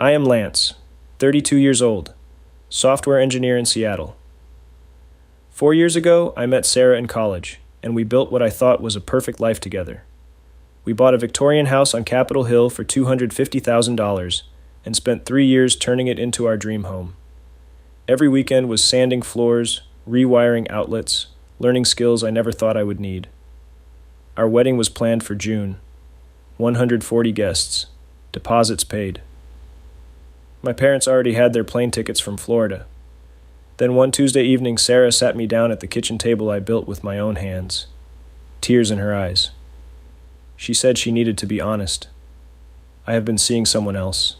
I am Lance, 32 years old, software engineer in Seattle. 4 years ago, I met Sarah in college, and we built what I thought was a perfect life together. We bought a Victorian house on Capitol Hill for $250,000 and spent 3 years turning it into our dream home. Every weekend was sanding floors, rewiring outlets, learning skills I never thought I would need. Our wedding was planned for June. 140 guests. Deposits paid. My parents already had their plane tickets from Florida. Then one Tuesday evening, Sarah sat me down at the kitchen table I built with my own hands. Tears in her eyes. She said she needed to be honest. I have been seeing someone else.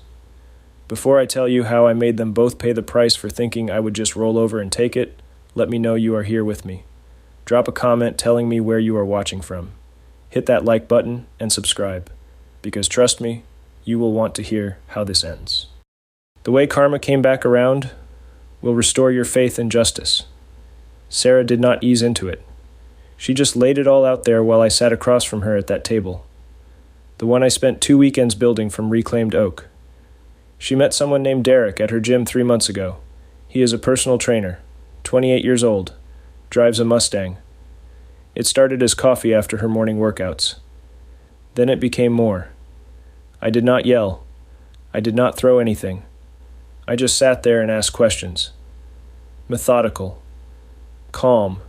Before I tell you how I made them both pay the price for thinking I would just roll over and take it, let me know you are here with me. Drop a comment telling me where you are watching from. Hit that like button and subscribe, because trust me, you will want to hear how this ends. The way karma came back around will restore your faith in justice. Sarah did not ease into it. She just laid it all out there while I sat across from her at that table. The one I spent 2 weekends building from reclaimed oak. She met someone named Derek at her gym 3 months ago. He is a personal trainer, 28 years old, drives a Mustang. It started as coffee after her morning workouts. Then it became more. I did not yell. I did not throw anything. I just sat there and asked questions. Methodical. Calm.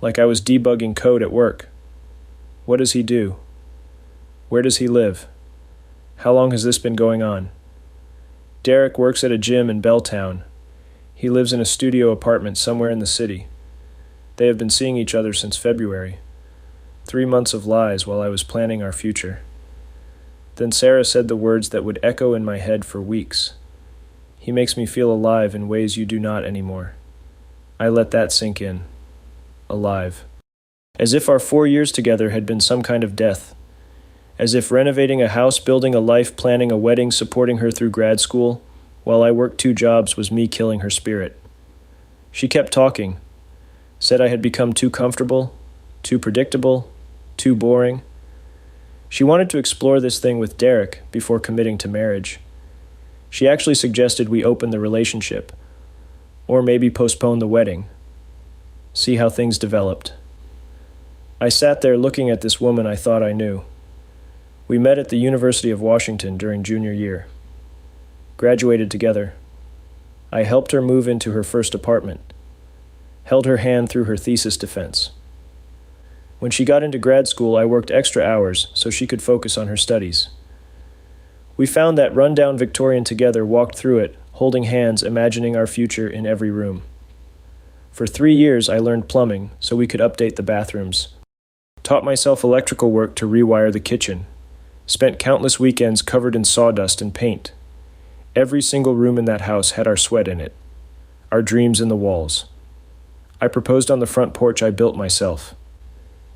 Like I was debugging code at work. What does he do? Where does he live? How long has this been going on? Derek works at a gym in Belltown. He lives in a studio apartment somewhere in the city. They have been seeing each other since February. 3 months of lies while I was planning our future. Then Sarah said the words that would echo in my head for weeks. He makes me feel alive in ways you do not anymore. I let that sink in. Alive. As if our 4 years together had been some kind of death. As if renovating a house, building a life, planning a wedding, supporting her through grad school, while I worked 2 jobs was me killing her spirit. She kept talking. Said I had become too comfortable, too predictable, too boring. She wanted to explore this thing with Derek before committing to marriage. She actually suggested we open the relationship, or maybe postpone the wedding. See how things developed. I sat there looking at this woman I thought I knew. We met at the University of Washington during junior year. Graduated together. I helped her move into her first apartment. Held her hand through her thesis defense. When she got into grad school, I worked extra hours so she could focus on her studies. We found that rundown Victorian together, walked through it, holding hands, imagining our future in every room. For 3 years, I learned plumbing so we could update the bathrooms. Taught myself electrical work to rewire the kitchen. Spent countless weekends covered in sawdust and paint. Every single room in that house had our sweat in it. Our dreams in the walls. I proposed on the front porch I built myself.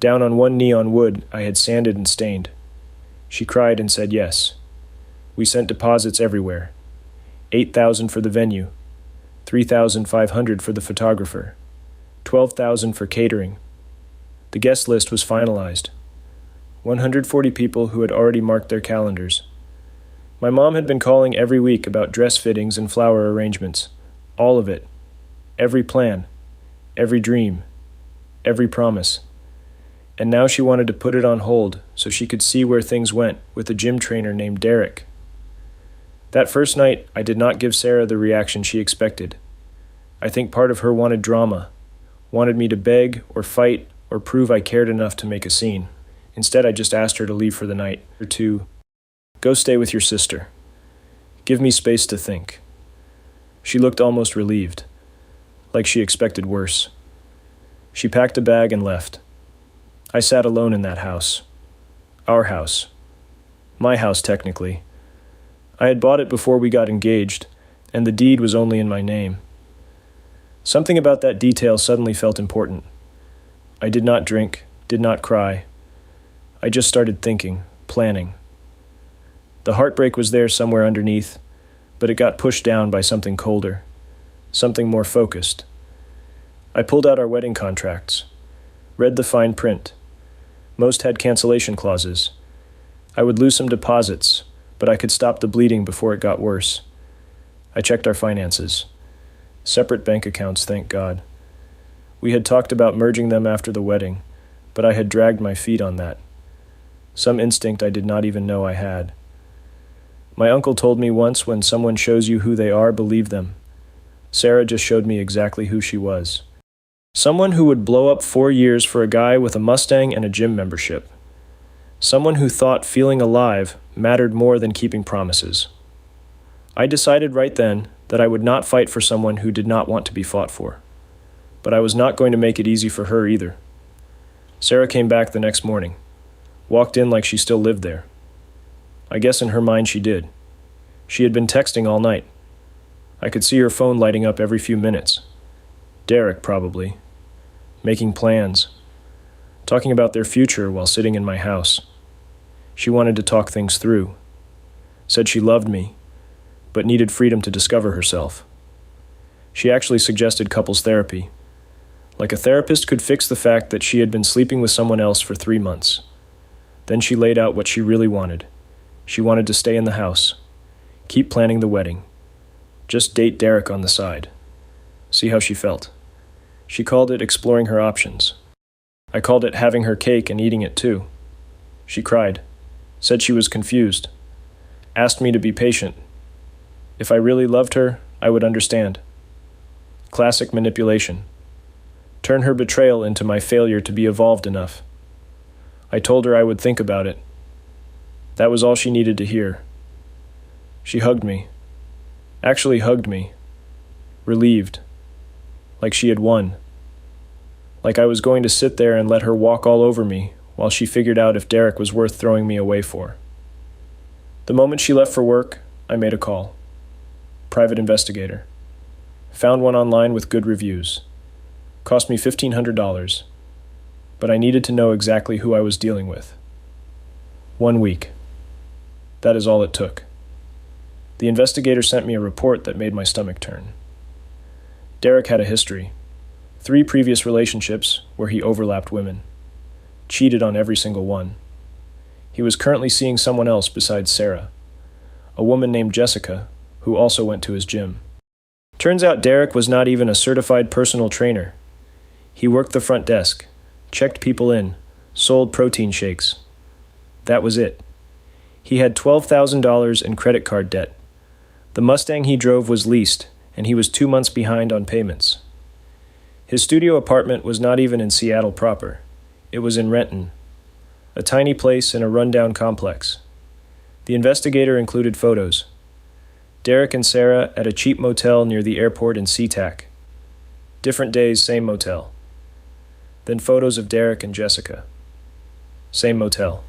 Down on one knee on wood I had sanded and stained. She cried and said yes. We sent deposits everywhere. $8,000 for the venue, $3,500 for the photographer, $12,000 for catering. The guest list was finalized. 140 people who had already marked their calendars. My mom had been calling every week about dress fittings and flower arrangements. All of it. Every plan. Every dream. Every promise. And now she wanted to put it on hold so she could see where things went with a gym trainer named Derek. That first night, I did not give Sarah the reaction she expected. I think part of her wanted drama, wanted me to beg or fight or prove I cared enough to make a scene. Instead, I just asked her to leave for the night, or to go stay with your sister. Give me space to think. She looked almost relieved, like she expected worse. She packed a bag and left. I sat alone in that house. Our house. My house, technically. I had bought it before we got engaged, and the deed was only in my name. Something about that detail suddenly felt important. I did not drink, did not cry. I just started thinking, planning. The heartbreak was there somewhere underneath, but it got pushed down by something colder, something more focused. I pulled out our wedding contracts, read the fine print. Most had cancellation clauses. I would lose some deposits, but I could stop the bleeding before it got worse. I checked our finances. Separate bank accounts, thank God. We had talked about merging them after the wedding, but I had dragged my feet on that. Some instinct I did not even know I had. My uncle told me once, when someone shows you who they are, believe them. Sarah just showed me exactly who she was. Someone who would blow up 4 years for a guy with a Mustang and a gym membership. Someone who thought feeling alive mattered more than keeping promises. I decided right then that I would not fight for someone who did not want to be fought for. But I was not going to make it easy for her either. Sarah came back the next morning, walked in like she still lived there. I guess in her mind she did. She had been texting all night. I could see her phone lighting up every few minutes. Derek, probably. Making plans. Talking about their future while sitting in my house. She wanted to talk things through. Said she loved me, but needed freedom to discover herself. She actually suggested couples therapy. Like a therapist could fix the fact that she had been sleeping with someone else for 3 months. Then she laid out what she really wanted. She wanted to stay in the house. Keep planning the wedding. Just date Derek on the side. See how she felt. She called it exploring her options. I called it having her cake and eating it too. She cried. Said she was confused. Asked me to be patient. If I really loved her, I would understand. Classic manipulation. Turn her betrayal into my failure to be evolved enough. I told her I would think about it. That was all she needed to hear. She hugged me. Actually hugged me. Relieved. Like she had won. Like I was going to sit there and let her walk all over me while she figured out if Derek was worth throwing me away for. The moment she left for work, I made a call. Private investigator. Found one online with good reviews. Cost me $1,500. But I needed to know exactly who I was dealing with. 1 week. That is all it took. The investigator sent me a report that made my stomach turn. Derek had a history. 3 previous relationships where he overlapped women. Cheated on every single one. He was currently seeing someone else besides Sarah. A woman named Jessica, who also went to his gym. Turns out Derek was not even a certified personal trainer. He worked the front desk, checked people in, sold protein shakes. That was it. He had $12,000 in credit card debt. The Mustang he drove was leased, and he was 2 months behind on payments. His studio apartment was not even in Seattle proper. It was in Renton, a tiny place in a rundown complex. The investigator included photos. Derek and Sarah at a cheap motel near the airport in SeaTac. Different days, same motel. Then photos of Derek and Jessica. Same motel.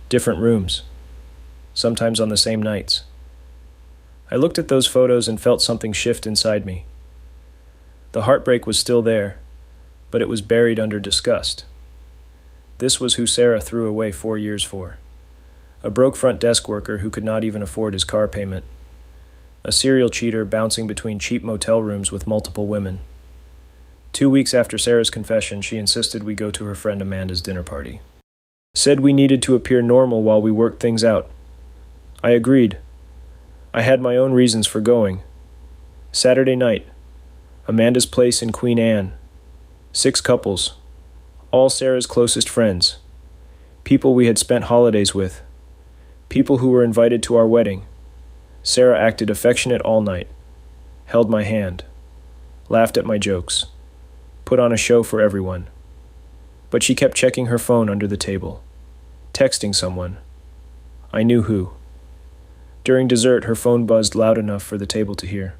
Different rooms. Sometimes on the same nights. I looked at those photos and felt something shift inside me. The heartbreak was still there, but it was buried under disgust. This was who Sarah threw away 4 years for. A broke front desk worker who could not even afford his car payment. A serial cheater bouncing between cheap motel rooms with multiple women. 2 weeks after Sarah's confession, she insisted we go to her friend Amanda's dinner party. Said we needed to appear normal while we worked things out. I agreed. I had my own reasons for going. Saturday night. Amanda's place in Queen Anne. 6 couples. All Sarah's closest friends. People we had spent holidays with. People who were invited to our wedding. Sarah acted affectionate all night. Held my hand. Laughed at my jokes. Put on a show for everyone. But she kept checking her phone under the table. Texting someone. I knew who. During dessert, her phone buzzed loud enough for the table to hear.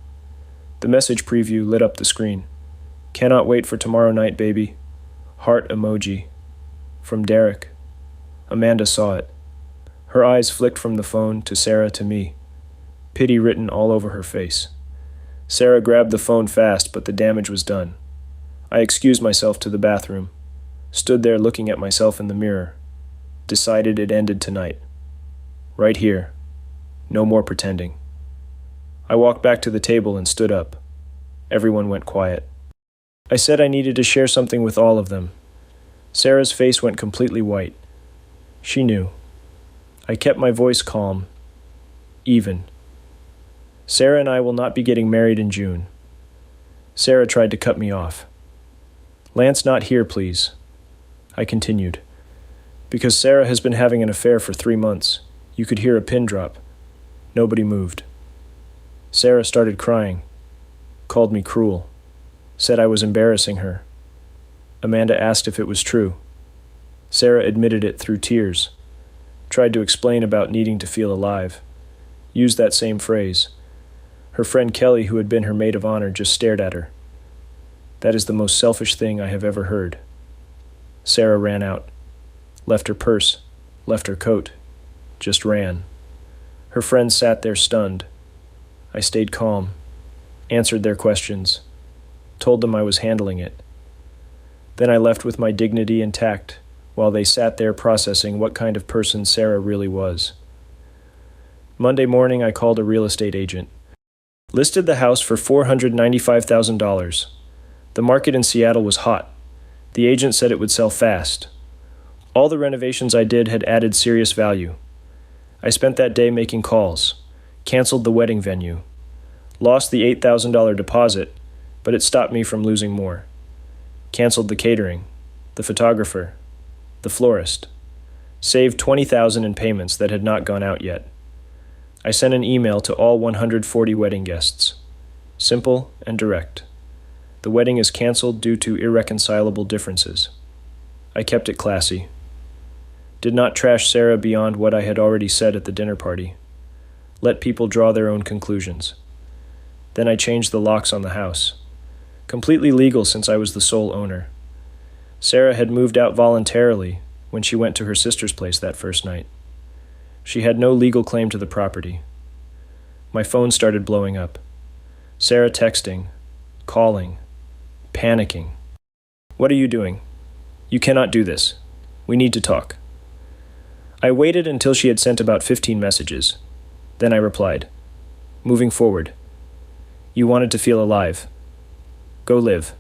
The message preview lit up the screen. Cannot wait for tomorrow night, baby. Heart emoji. From Derek. Amanda saw it. Her eyes flicked from the phone to Sarah to me. Pity written all over her face. Sarah grabbed the phone fast, but the damage was done. I excused myself to the bathroom. Stood there looking at myself in the mirror. Decided it ended tonight. Right here. No more pretending. I walked back to the table and stood up. Everyone went quiet. I said I needed to share something with all of them. Sarah's face went completely white. She knew. I kept my voice calm, even. Sarah and I will not be getting married in June. Sarah tried to cut me off. Lance, not here, please. I continued. Because Sarah has been having an affair for 3 months. You could hear a pin drop. Nobody moved. Sarah started crying. Called me cruel. Said I was embarrassing her. Amanda asked if it was true. Sarah admitted it through tears. Tried to explain about needing to feel alive. Used that same phrase. Her friend Kelly, who had been her maid of honor, just stared at her. That is the most selfish thing I have ever heard. Sarah ran out. Left her purse. Left her coat. Just ran. Her friends sat there stunned. I stayed calm. Answered their questions. Told them I was handling it. Then I left with my dignity intact, while they sat there processing what kind of person Sarah really was. Monday morning, I called a real estate agent. Listed the house for $495,000. The market in Seattle was hot. The agent said it would sell fast. All the renovations I did had added serious value. I spent that day making calls. Canceled the wedding venue. Lost the $8,000 deposit, but it stopped me from losing more. Canceled the catering, the photographer, the florist. Saved $20,000 in payments that had not gone out yet. I sent an email to all 140 wedding guests. Simple and direct. The wedding is canceled due to irreconcilable differences. I kept it classy. Did not trash Sarah beyond what I had already said at the dinner party. Let people draw their own conclusions. Then I changed the locks on the house. Completely legal since I was the sole owner. Sarah had moved out voluntarily when she went to her sister's place that first night. She had no legal claim to the property. My phone started blowing up. Sarah texting, calling, panicking. What are you doing? You cannot do this. We need to talk. I waited until she had sent about 15 messages. Then I replied, moving forward. You wanted to feel alive. Go live.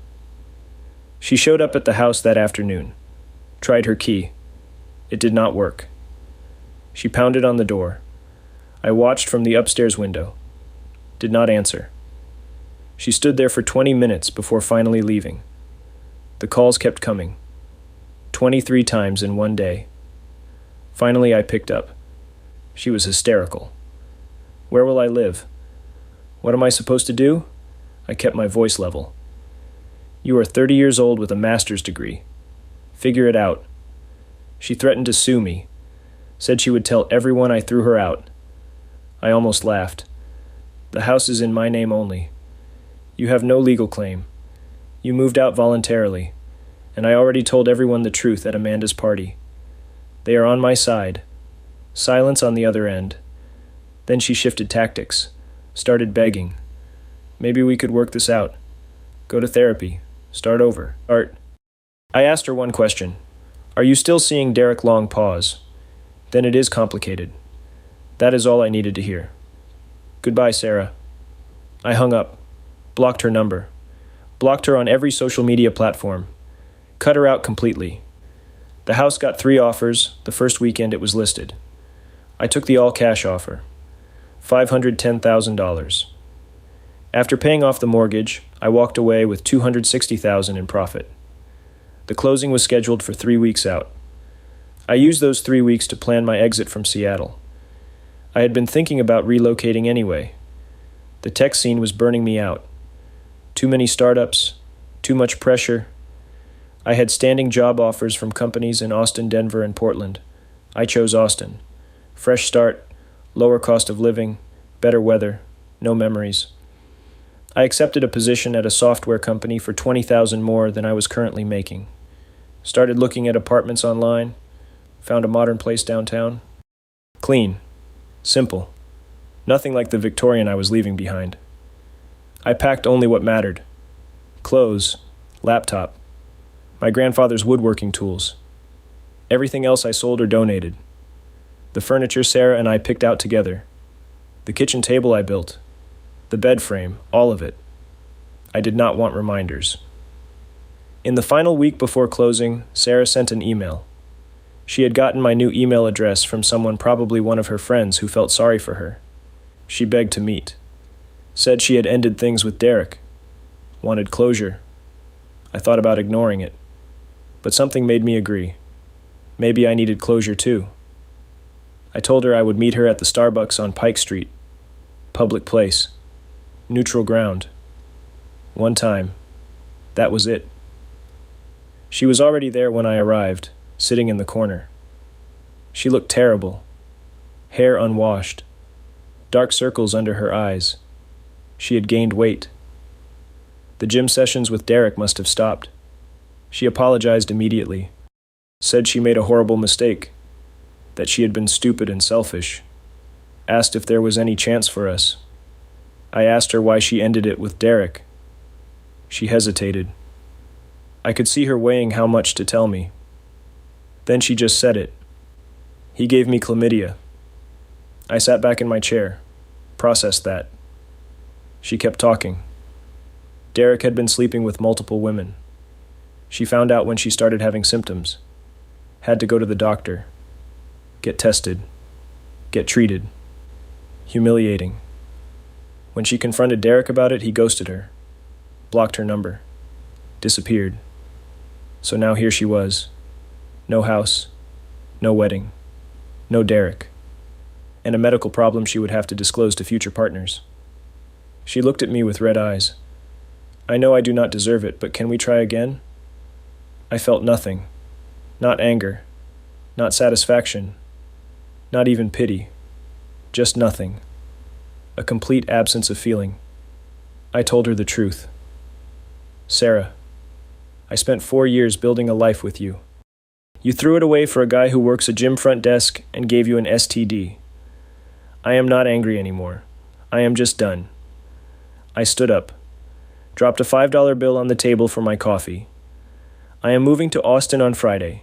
She showed up at the house that afternoon. Tried her key. It did not work. She pounded on the door. I watched from the upstairs window. Did not answer. She stood there for 20 minutes before finally leaving. The calls kept coming. 23 times in one day. Finally, I picked up. She was hysterical. Where will I live? What am I supposed to do? I kept my voice level. You are 30 years old with a master's degree. Figure it out. She threatened to sue me. Said she would tell everyone I threw her out. I almost laughed. The house is in my name only. You have no legal claim. You moved out voluntarily, and I already told everyone the truth at Amanda's party. They are on my side. Silence on the other end. Then she shifted tactics. Started begging. Maybe we could work this out. Go to therapy. Start over. I asked her one question. Are you still seeing Derek Long? Pause. Then it is complicated. That is all I needed to hear. Goodbye, Sarah. I hung up. Blocked her number. Blocked her on every social media platform. Cut her out completely. The house got 3 offers the first weekend it was listed. I took the all-cash offer. $510,000. After paying off the mortgage, I walked away with $260,000 in profit. The closing was scheduled for 3 weeks out. I used those 3 weeks to plan my exit from Seattle. I had been thinking about relocating anyway. The tech scene was burning me out. Too many startups, too much pressure. I had standing job offers from companies in Austin, Denver, and Portland. I chose Austin. Fresh start, lower cost of living, better weather, no memories. I accepted a position at a software company for $20,000 more than I was currently making. Started looking at apartments online. Found a modern place downtown. Clean. Simple. Nothing like the Victorian I was leaving behind. I packed only what mattered. Clothes, laptop, my grandfather's woodworking tools. Everything else I sold or donated. The furniture Sarah and I picked out together. The kitchen table I built. The bed frame, all of it. I did not want reminders. In the final week before closing, Sarah sent an email. She had gotten my new email address from someone, probably one of her friends, who felt sorry for her. She begged to meet. Said she had ended things with Derek. Wanted closure. I thought about ignoring it. But something made me agree. Maybe I needed closure too. I told her I would meet her at the Starbucks on Pike Street. Public place. Neutral ground. One time. That was it. She was already there when I arrived, sitting in the corner. She looked terrible. Hair unwashed. Dark circles under her eyes. She had gained weight. The gym sessions with Derek must have stopped. She apologized immediately. Said she made a horrible mistake. That she had been stupid and selfish. Asked if there was any chance for us. I asked her why she ended it with Derek. She hesitated. I could see her weighing how much to tell me. Then she just said it. He gave me chlamydia. I sat back in my chair, processed that. She kept talking. Derek had been sleeping with multiple women. She found out when she started having symptoms. Had to go to the doctor. Get tested. Get treated. Humiliating. When she confronted Derek about it, he ghosted her. Blocked her number. Disappeared. So now here she was. No house. No wedding. No Derek. And a medical problem she would have to disclose to future partners. She looked at me with red eyes. I know I do not deserve it, but can we try again? I felt nothing. Not anger. Not satisfaction. Not even pity. Just nothing. A complete absence of feeling. I told her the truth. Sarah, I spent 4 years building a life with you. You threw it away for a guy who works a gym front desk and gave you an STD. I am not angry anymore. I am just done. I stood up, dropped a $5 bill on the table for my coffee. I am moving to Austin on Friday.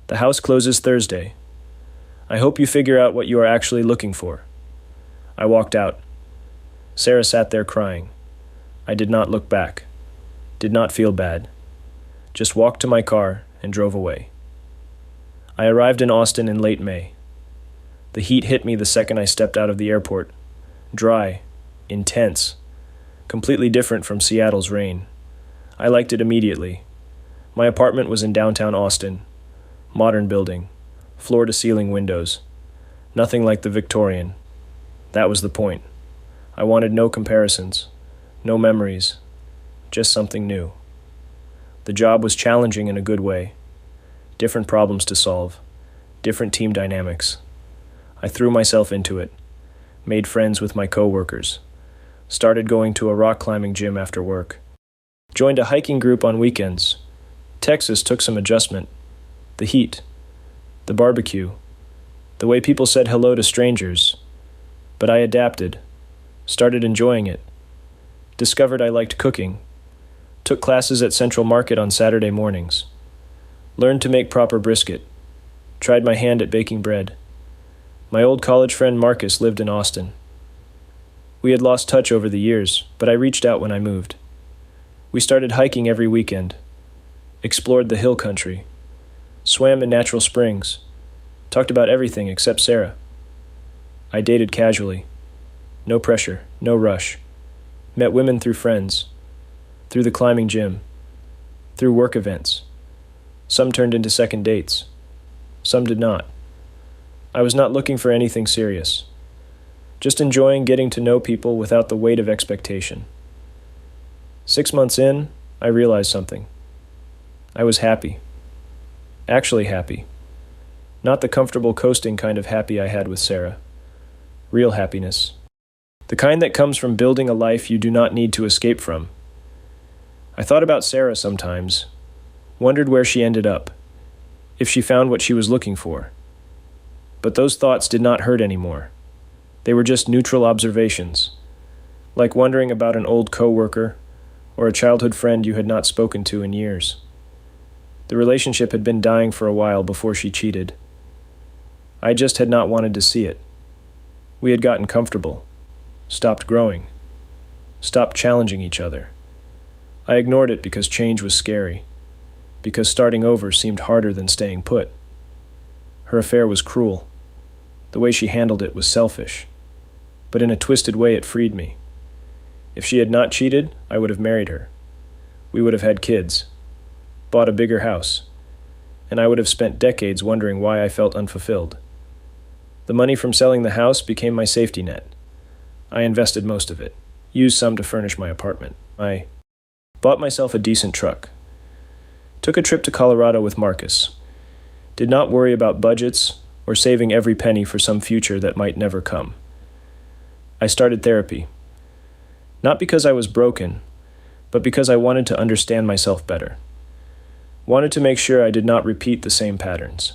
The house closes Thursday. I hope you figure out what you are actually looking for. I walked out. Sarah sat there crying. I did not look back. Did not feel bad. Just walked to my car and drove away. I arrived in Austin in late May. The heat hit me the second I stepped out of the airport. Dry, intense, completely different from Seattle's rain. I liked it immediately. My apartment was in downtown Austin. Modern building, floor-to-ceiling windows. Nothing like the Victorian. That was the point. I wanted no comparisons, no memories, just something new. The job was challenging in a good way. Different problems to solve, different team dynamics. I threw myself into it, made friends with my coworkers, started going to a rock climbing gym after work, joined a hiking group on weekends. Texas took some adjustment. The heat, the barbecue, the way people said hello to strangers. But I adapted, started enjoying it, discovered I liked cooking, took classes at Central Market on Saturday mornings, learned to make proper brisket, tried my hand at baking bread. My old college friend Marcus lived in Austin. We had lost touch over the years, but I reached out when I moved. We started hiking every weekend, explored the hill country, swam in natural springs, talked about everything except Sarah. I dated casually. No pressure, no rush. Met women through friends, through the climbing gym, through work events. Some turned into second dates. Some did not. I was not looking for anything serious. Just enjoying getting to know people without the weight of expectation. 6 months in, I realized something. I was happy. Actually happy. Not the comfortable coasting kind of happy I had with Sarah. Real happiness. The kind that comes from building a life you do not need to escape from. I thought about Sarah sometimes, wondered where she ended up, if she found what she was looking for. But those thoughts did not hurt anymore. They were just neutral observations, like wondering about an old coworker or a childhood friend you had not spoken to in years. The relationship had been dying for a while before she cheated. I just had not wanted to see it. We had gotten comfortable, stopped growing, stopped challenging each other. I ignored it because change was scary, because starting over seemed harder than staying put. Her affair was cruel. The way she handled it was selfish. but in a twisted way it freed me. If she had not cheated, I would have married her. We would have had kids, bought a bigger house, and I would have spent decades wondering why I felt unfulfilled. The money from selling the house became my safety net. I invested most of it, used some to furnish my apartment. I bought myself a decent truck. Took a trip to Colorado with Marcus. Did not worry about budgets or saving every penny for some future that might never come. I started therapy. Not because I was broken, but because I wanted to understand myself better. Wanted to make sure I did not repeat the same patterns.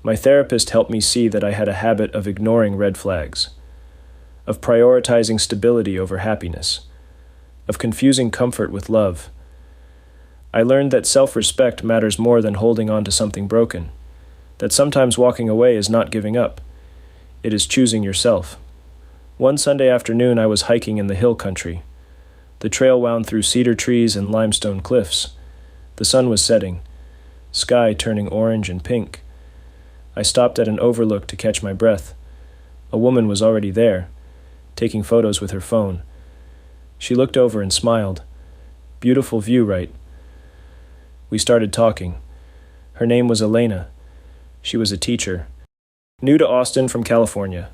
My therapist helped me see that I had a habit of ignoring red flags, of prioritizing stability over happiness, of confusing comfort with love. I learned that self-respect matters more than holding on to something broken, that sometimes walking away is not giving up. It is choosing yourself. One Sunday afternoon I was hiking in the hill country. The trail wound through cedar trees and limestone cliffs. The sun was setting, sky turning orange and pink. I stopped at an overlook to catch my breath. A woman was already there, taking photos with her phone. She looked over and smiled. Beautiful view, right? We started talking. Her name was Elena. She was a teacher, new to Austin from California.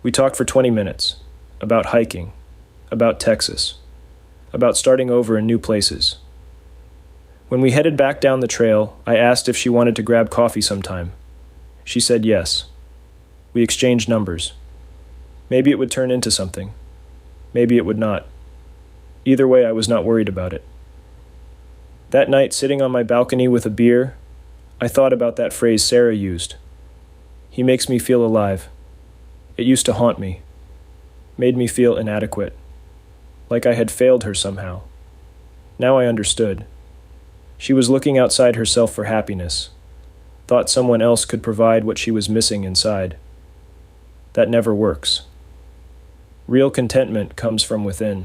We talked for 20 minutes, about hiking, about Texas, about starting over in new places. When we headed back down the trail, I asked if she wanted to grab coffee sometime. She said yes. We exchanged numbers. Maybe it would turn into something. Maybe it would not. Either way, I was not worried about it. That night, sitting on my balcony with a beer, I thought about that phrase Sarah used. He makes me feel alive. It used to haunt me, made me feel inadequate, like I had failed her somehow. Now I understood. She was looking outside herself for happiness, thought someone else could provide what she was missing inside. That never works. Real contentment comes from within,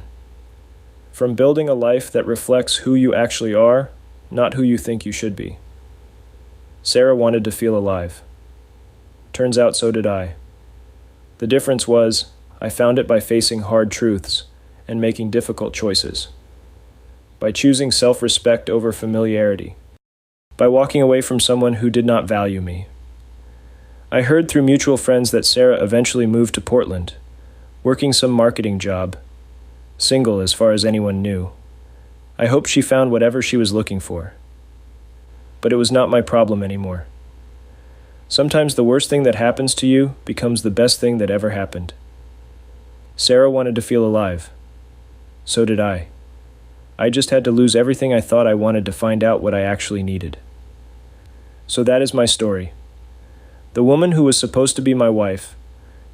from building a life that reflects who you actually are, not who you think you should be. Sarah wanted to feel alive. Turns out so did I. The difference was, I found it by facing hard truths and making difficult choices. By choosing self-respect over familiarity. By walking away from someone who did not value me. I heard through mutual friends that Sarah eventually moved to Portland, working some marketing job, single as far as anyone knew. I hoped she found whatever she was looking for. But it was not my problem anymore. Sometimes the worst thing that happens to you becomes the best thing that ever happened. Sarah wanted to feel alive. So did I. I just had to lose everything I thought I wanted to find out what I actually needed. So that is my story. The woman who was supposed to be my wife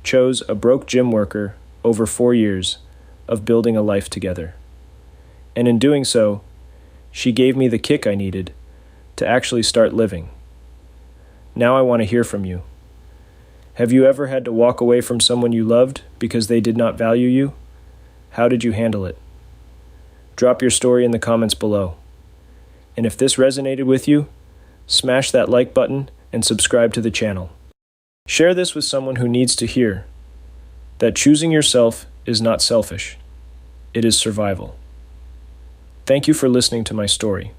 chose a broke gym worker over 4 years of building a life together. And in doing so, she gave me the kick I needed to actually start living. Now I want to hear from you. Have you ever had to walk away from someone you loved because they did not value you? How did you handle it? Drop your story in the comments below. And if this resonated with you, smash that like button and subscribe to the channel. Share this with someone who needs to hear that choosing yourself is not selfish. It is survival. Thank you for listening to my story.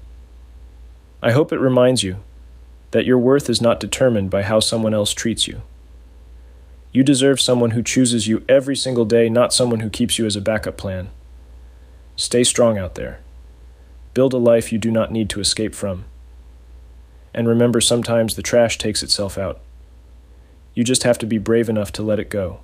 I hope it reminds you that your worth is not determined by how someone else treats you. You deserve someone who chooses you every single day, not someone who keeps you as a backup plan. Stay strong out there. Build a life you do not need to escape from. And remember, sometimes the trash takes itself out. You just have to be brave enough to let it go.